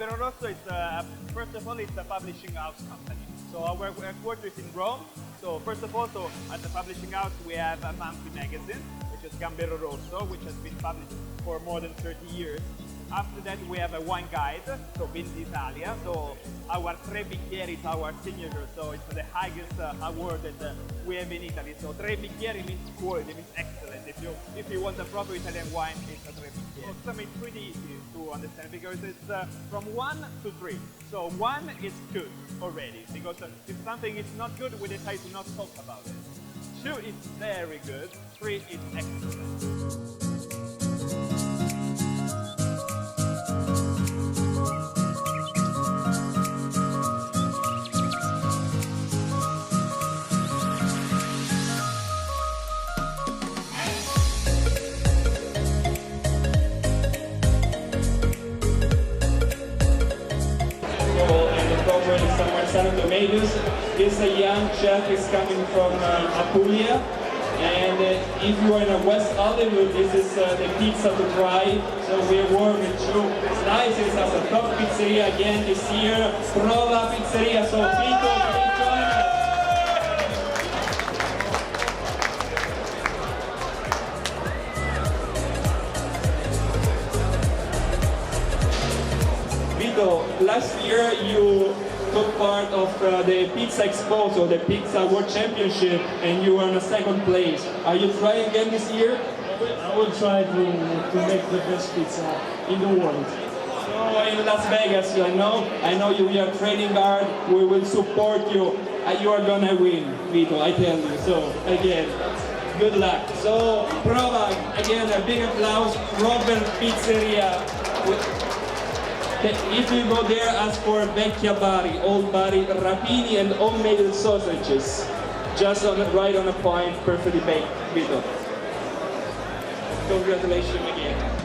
Gambero Rosso is, first of all, it's a publishing house company. So our headquarters is in Rome. So first of all, at the publishing house, we have a monthly magazine, which is Gambero Rosso, which has been published for more than 30 years. After that, we have a wine guide, so Vin d'Italia. So our Tre Bicchieri is our signature, so it's the highest award that we have in Italy. So Tre Bicchieri means quality, means excellent. If you want a proper Italian wine, it's a Tre Bicchieri. It's pretty easy to understand because it's from 1 to 3. So 1 is good already, because if something is not good, we decide to not talk about it. 2 is very good, 3 is excellent. This young chef is coming from Apulia, and if you are in West Hollywood, this is the pizza to try. So we're warming 2 slices as a top pizzeria again this year, Prova Pizzeria. So Vito, please join us. Vito, last year you took part of the Pizza Expo, so the Pizza World Championship, and you were in 2nd place. Are you trying again this year? I will try to make the best pizza in the world. So in Las Vegas, I know you are training hard. We will support you. You are gonna win, Vito, I tell you. So again, good luck. So Prova, again, a big applause. Prova Pizzeria. If you go there, ask for vecchia bari, old bari, rapini, and homemade sausages. Just right on a point, perfectly baked, Vito. Congratulations again.